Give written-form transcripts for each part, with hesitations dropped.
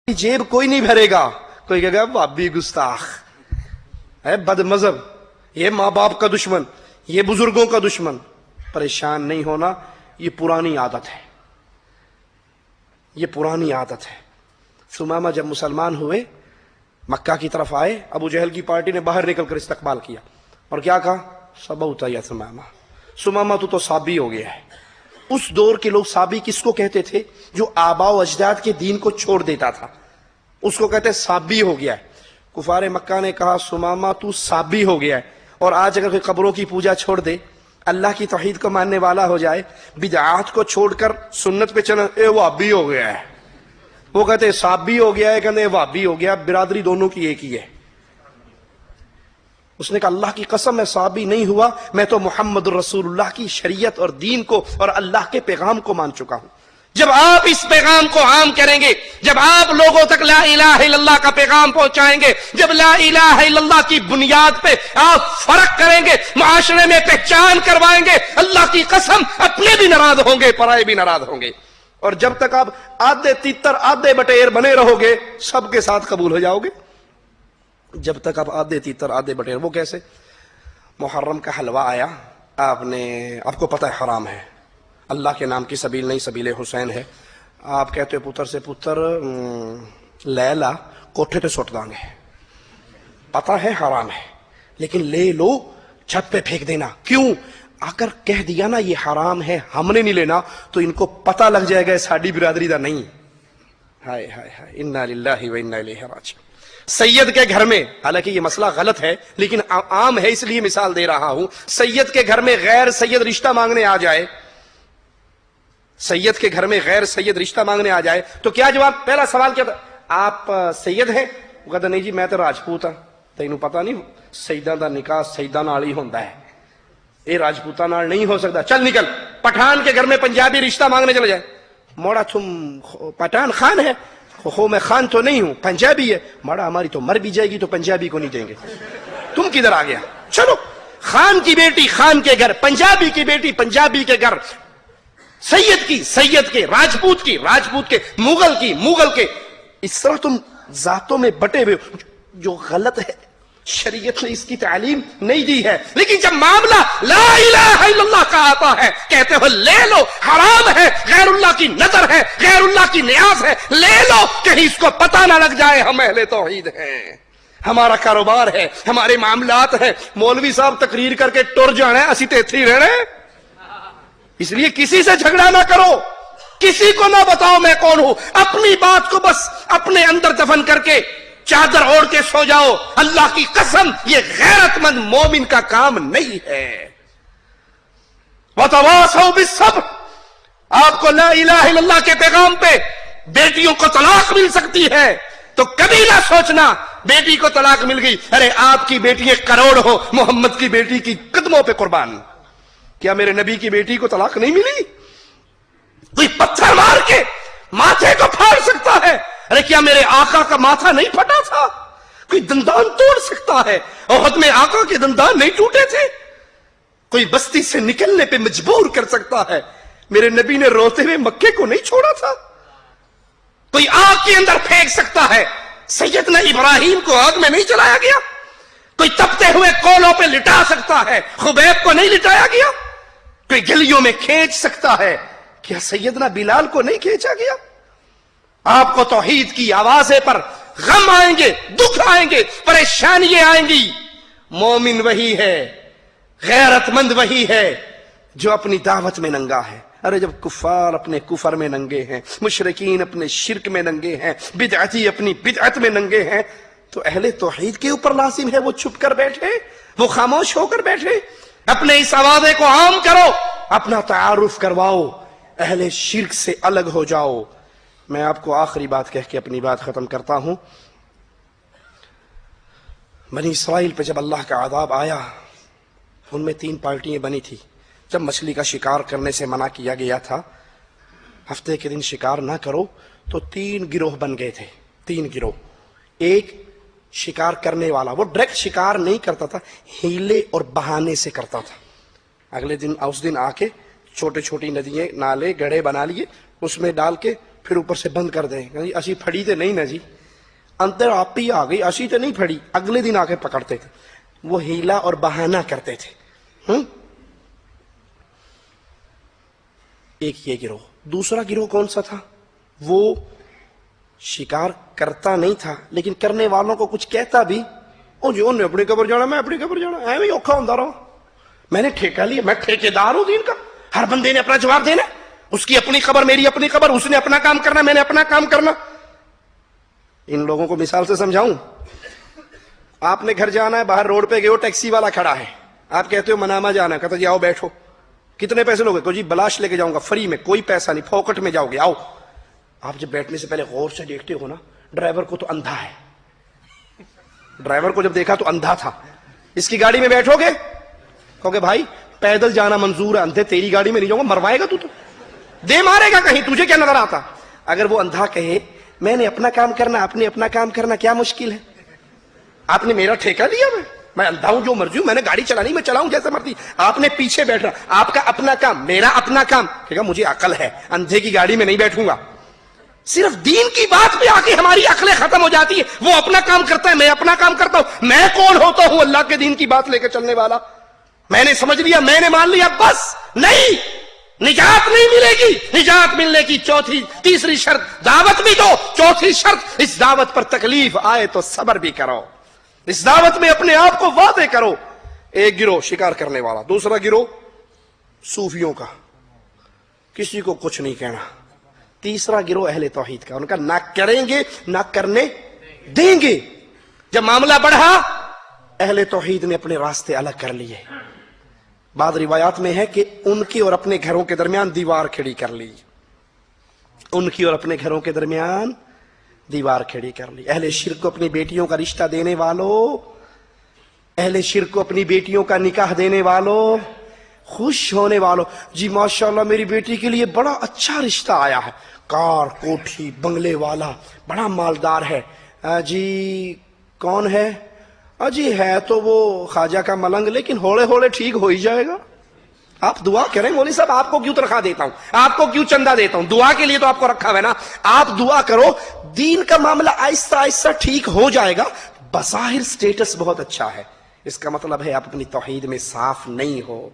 जेब कोई नहीं भरेगा, कोई कहेगा भाभी गुस्ताख है, बद मजहब, ये माँ बाप का दुश्मन, ये बुजुर्गों का दुश्मन। परेशान नहीं होना, ये पुरानी आदत है, ये पुरानी आदत है। सुमामा जब मुसलमान हुए, मक्का की तरफ आए, अबू जहल की पार्टी ने बाहर निकलकर इस्तकबाल किया और क्या कहा, सबा उताया सुमामा, सुमामा तो साबी हो गया है। उस दौर के लोग साबी किसको कहते थे? जो आबा व अजदाद के दीन को छोड़ देता था, उसको कहते साबी हो गया है। कुफारे मक्का ने कहा सुमामा तू साबी हो गया है। और आज अगर कोई कब्रों की पूजा छोड़ दे, अल्लाह की तौहीद को मानने वाला हो जाए, बिदआत को छोड़कर सुन्नत पे चला, ए वाबी हो गया है। वो कहते साबी हो गया है, कहते वाबी हो गया, बिरादरी दोनों की एक ही है। उसने कहा अल्लाह की कसम मैं साबी नहीं हुआ, मैं तो मोहम्मद रसूलुल्लाह की शरीयत और दीन को और अल्लाह के पैगाम को मान चुका हूं। जब आप इस पैगाम को आम करेंगे, जब आप लोगों तक ला इलाहा इल्लल्लाह का पैगाम पहुंचाएंगे, जब ला इलाहा इल्लल्लाह की बुनियाद पे आप फर्क करेंगे, मुआशरे में पहचान करवाएंगे, अल्लाह की कसम अपने भी नाराज होंगे, पराए भी नाराज होंगे। और जब तक आप आधे तीतर आधे बटेर बने रहोगे, सबके साथ कबूल हो जाओगे। जब तक आप आधे तीतर आधे बटेर, वो कैसे? मुहर्रम का हलवा आया, आपको पता है हराम है, अल्लाह के नाम की सबील नहीं, सबीले हुसैन है। आप कहते हो पुत्र से, पुत्र लैला कोठे पे सुट दांगे, पता है हराम है, लेकिन ले लो, छत पे फेंक देना। क्यों? अगर कह दिया ना ये हराम है, हमने नहीं लेना, तो इनको पता लग जाएगा साड़ी बिरादरी दा नहीं। हाय हाय हाय, इन्ना लिल्लाहि व इन्ना इलैहि राजिऊन। सैयद के घर में, हालांकि ये मसला गलत है लेकिन आम है इसलिए मिसाल दे रहा हूं, सैयद के घर में गैर सैयद रिश्ता मांगने आ जाए, सैयद के घर में गैर सैयद रिश्ता मांगने आ जाए तो क्या जवाब? पहला सवाल क्या था? आप सैयद हैं? वो कहता नहीं जी मैं तो राजपूत हाँ। तैनू पता नहीं सैयदा दा निकाह सैयदा नाल ही होंदा है, ये राजपूता नाल नहीं हो सकता, चल निकल। पठान के घर में पंजाबी रिश्ता मांगने चले जाए, मोड़ा तुम पठान खान है? हो मैं खान तो नहीं हूं, पंजाबी है। माड़ा हमारी तो मर भी जाएगी तो पंजाबी को नहीं देंगे। तुम किधर आ गया? चलो, खान की बेटी खान के घर, पंजाबी की बेटी पंजाबी के घर, सैयद की सैयद के, राजपूत की राजपूत के, मुगल की मुगल के। इस तरह तुम जातों में बटे हुए हो, जो गलत है। शरीयत ने इसकी तालीम नहीं दी है। लेकिन जब मामला ला इलाहा इल्लल्लाह का आता है, कहते हो ले लो, हराम है, गैरुल्लाह की नजर है, गैरुल्लाह की नियाज है, ले लो, कहीं इसको पता ना लग जाए हम अहले तौहीद हैं, हमारा कारोबार है, हमारे मामलात है। मौलवी साहब तकरीर करके टुर जाना है, असी तो इत्थे ही रहना है। इसलिए किसी से झगड़ा ना करो, किसी को ना बताओ मैं कौन हूं, अपनी बात को बस अपने अंदर दफन करके चादर ओढ़ के सो जाओ। अल्लाह की कसम ये गैरतमंद मोमिन का काम नहीं है। वतवासौ बिस्सब्र, आपको ला इलाहा इल्लल्लाह के पैगाम पे बेटियों को तलाक मिल सकती है तो कभी ना सोचना बेटी को तलाक मिल गई, अरे आपकी बेटियां करोड़ हो, मोहम्मद की बेटी की कदमों पे कुर्बान। क्या मेरे नबी की बेटी को तलाक नहीं मिली? कोई पत्थर मार के माथे को फाड़ सकता है? अरे क्या मेरे आका का माथा नहीं फटा था? कोई दंदान तोड़ सकता है? ओहद में आका के दंदान नहीं टूटे थे? कोई बस्ती से निकलने पे मजबूर कर सकता है? मेरे नबी ने रोते हुए मक्के को नहीं छोड़ा था? कोई आग के अंदर फेंक सकता है? सैयदना इब्राहिम को आग में नहीं जलाया गया? कोई तपते हुए कोलों पे लिटा सकता है? खुबैब को नहीं लिटाया गया? कोई गलियों में खींच सकता है? क्या सैयदना बिलाल को नहीं खींचा गया? आपको तौहीद की आवाज़ें पर गम आएंगे, दुख आएंगे, परेशानियां आएंगी। मोमिन वही है, गैरतमंद वही है जो अपनी दावत में नंगा है। अरे जब कुफार अपने कुफर में नंगे हैं, मुशरिकीन अपने शिरक में नंगे हैं, बिदअती अपनी बिदअत में नंगे हैं, तो अहले तौहीद के ऊपर लाजिम है वो चुप कर बैठे, वो खामोश होकर बैठे। अपने इस आवाज़े को आम करो, अपना तारुफ करवाओ, अहले शिरक से अलग हो जाओ। मैं आपको आखिरी बात कह के अपनी बात खत्म करता हूं। बनी इसराइल पे जब अल्लाह का अज़ाब आया, उनमें 3 पार्टियां बनी थी। जब मछली का शिकार करने से मना किया गया था, हफ्ते के दिन शिकार ना करो, तो 3 गिरोह बन गए थे। 3 गिरोह। एक शिकार करने वाला, वो डायरेक्ट शिकार नहीं करता था, हीले और बहाने से करता था। अगले दिन उस दिन आके छोटे छोटी नदियां, नाले, गड्ढे बना लिए, उसमें डाल के پھر اوپر سے بند کر دیں جی اسی پھڑی تے نہیں نا جی، اندر آپ ہی آ گئی، اسی تے نہیں پھڑی، اگلے دن آ کے پکڑتے تھے، وہ ہیلا اور بہانہ کرتے تھے۔ ایک یہ گروہ۔ دوسرا گروہ کون سا تھا؟ وہ شکار کرتا نہیں تھا لیکن کرنے والوں کو کچھ کہتا بھی، او جی انہوں نے اپنی قبر جانا، میں اپنی قبر جانا، ایویں اوکھا ہوتا رہا، میں نے ٹھیکہ لیا، میں ٹھیکیدار ہوں دین کا، ہر بندے نے اپنا جواب دینا، اس کی اپنی قبر میری اپنی قبر، اس نے اپنا کام کرنا میں نے اپنا کام کرنا۔ ان لوگوں کو مثال سے سمجھاؤں، آپ نے گھر جانا ہے، باہر روڈ پہ گئے ہو، ٹیکسی والا کھڑا ہے، آپ کہتے ہو منامہ جانا ہے، کہتا جی آؤ بیٹھو، کتنے پیسے لوگے؟ کہ جی بلاش لے کے جاؤں گا، فری میں، کوئی پیسہ نہیں، پھوکٹ میں جاؤ گے، آؤ۔ آپ جب بیٹھنے سے پہلے غور سے دیکھتے ہو نا، ڈرائیور کو تو اندھا ہے، ڈرائیور کو جب دیکھا تو اندھا تھا، اس کی گاڑی میں بیٹھو گے، کہو گے بھائی پیدل جانا منظور ہے، اندھے تیری گاڑی میں نہیں جاؤں گا، مروائے گا تو دے مارے گا کہیں، تجھے کیا نظر آتا؟ اگر وہ اندھا کہے میں نے اپنا کام کرنا، آپ نے اپنا کام کرنا، کیا مشکل ہے؟ آپ نے میرا ٹھیکہ لیا، میں اندھا ہوں، جو مرضی ہوں، میں نے گاڑی چلانی، میں چلاؤں جیسے مرضی، آپ نے پیچھے بیٹھنا، آپ کا اپنا کام، میرا اپنا کام، کہے گا مجھے عقل ہے، اندھے کی گاڑی میں نہیں بیٹھوں گا۔ صرف دین کی بات پہ آ کے ہماری عقلیں ختم ہو جاتی ہے، وہ اپنا کام کرتا ہے، میں اپنا کام کرتا ہوں، میں کون ہوتا ہوں اللہ کے دین کی بات لے کے چلنے والا؟ میں نے سمجھ لیا، میں نے مان لیا، بس نہیں، نجات نہیں ملے گی۔ نجات ملنے کی تیسری شرط دعوت بھی دو، چوتھی شرط اس دعوت پر تکلیف آئے تو صبر بھی کرو، اس دعوت میں اپنے آپ کو واضح کرو۔ ایک گروہ شکار کرنے والا، دوسرا گروہ صوفیوں کا، کسی کو کچھ نہیں کہنا، تیسرا گروہ اہل توحید کا، ان کا نہ کریں گے نہ کرنے دیں گے۔ جب معاملہ بڑھا اہل توحید نے اپنے راستے الگ کر لیے، بعض روایات میں ہے کہ ان کی اور اپنے گھروں کے درمیان دیوار کھڑی کر لی، ان کی اور اپنے گھروں کے درمیان دیوار کھڑی کر لی۔ اہل شرک کو اپنی بیٹیوں کا رشتہ دینے والوں، اہل شرک کو اپنی بیٹیوں کا نکاح دینے والوں، خوش ہونے والوں، جی ماشاءاللہ میری بیٹی کے لیے بڑا اچھا رشتہ آیا ہے، کار کوٹھی بنگلے والا، بڑا مالدار ہے، جی کون ہے؟ جی ہے تو وہ خواجہ کا ملنگ، لیکن ہوڑے ہوڑے ٹھیک ہو ہی جائے گا، آپ دعا کریں مولوی صاحب، آپ کو کیوں تنخواہ دیتا ہوں، آپ کو کیوں چندہ دیتا ہوں، دعا کے لیے تو آپ کو رکھا ہے نا، آپ دعا کرو، دین کا معاملہ آہستہ آہستہ ٹھیک ہو جائے گا۔ بظاہر سٹیٹس بہت اچھا ہے، اس کا مطلب ہے آپ اپنی توحید میں صاف نہیں ہو۔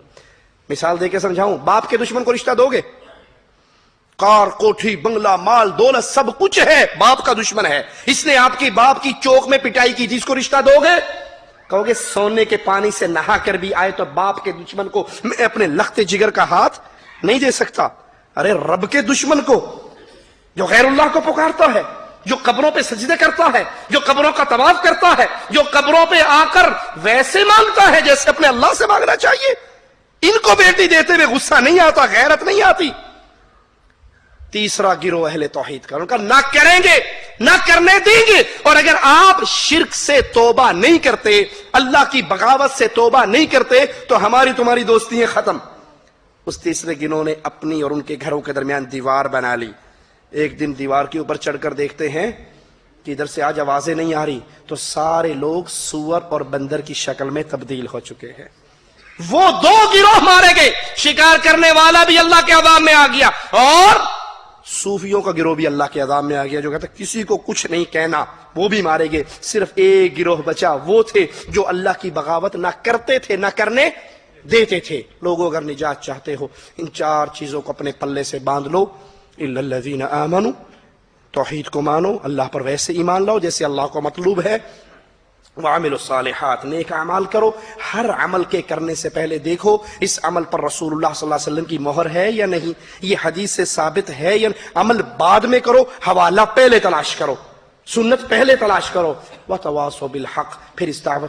مثال دے کے سمجھاؤں، باپ کے دشمن کو رشتہ دو گے؟ کار کوٹھی بنگلہ مال دولت سب کچھ ہے، باپ کا دشمن ہے، اس نے آپ کی باپ کی چوک میں پٹائی کی تھی، اس کو رشتہ دو گے؟ کہو گے سونے کے پانی سے نہا کر بھی آئے تو باپ کے دشمن کو میں اپنے لخت جگر کا ہاتھ نہیں دے سکتا۔ ارے رب کے دشمن کو، جو غیر اللہ کو پکارتا ہے، جو قبروں پہ سجدے کرتا ہے، جو قبروں کا طواف کرتا ہے، جو قبروں پہ آ کر ویسے مانگتا ہے جیسے اپنے اللہ سے مانگنا چاہیے، ان کو بیٹی دیتے ہوئے غصہ نہیں آتا، غیرت نہیں آتی۔ تیسرا گروہ اہل توحید کا، ان کا نہ کریں گے نہ کرنے دیں گے، اور اگر آپ شرک سے توبہ نہیں کرتے، اللہ کی بغاوت سے توبہ نہیں کرتے تو ہماری تمہاری دوستی ختم۔ اس تیسرے گروہ نے اپنی اور ان کے گھروں کے درمیان دیوار بنا لی۔ ایک دن دیوار کے اوپر چڑھ کر دیکھتے ہیں کہ ادھر سے آج آوازیں نہیں آ رہی، تو سارے لوگ سور اور بندر کی شکل میں تبدیل ہو چکے ہیں۔ وہ دو گروہ مارے گئے، شکار کرنے والا بھی اللہ کے عذاب میں آ گیا، اور صوفیوں کا گروہ بھی اللہ کے عذاب میں آ گیا، جو کہتا کسی کو کچھ نہیں کہنا، وہ بھی مارے گئے۔ صرف ایک گروہ بچا، وہ تھے جو اللہ کی بغاوت نہ کرتے تھے نہ کرنے دیتے تھے۔ لوگوں اگر نجات چاہتے ہو ان چار چیزوں کو اپنے پلے سے باندھ لو۔ الا الذین آمنوا، توحید کو مانو، اللہ پر ویسے ایمان لاؤ جیسے اللہ کو مطلوب ہے۔ وعملوا الصالحات، نیک اعمال کرو، ہر عمل کے کرنے سے پہلے دیکھو اس عمل پر رسول اللہ صلی اللہ علیہ وسلم کی مہر ہے یا نہیں، یہ حدیث سے ثابت ہے یا نہیں۔ عمل بعد میں کرو، حوالہ پہلے تلاش کرو، سنت پہلے تلاش کرو۔ وتواصوا بالحق، پھر اس دعوت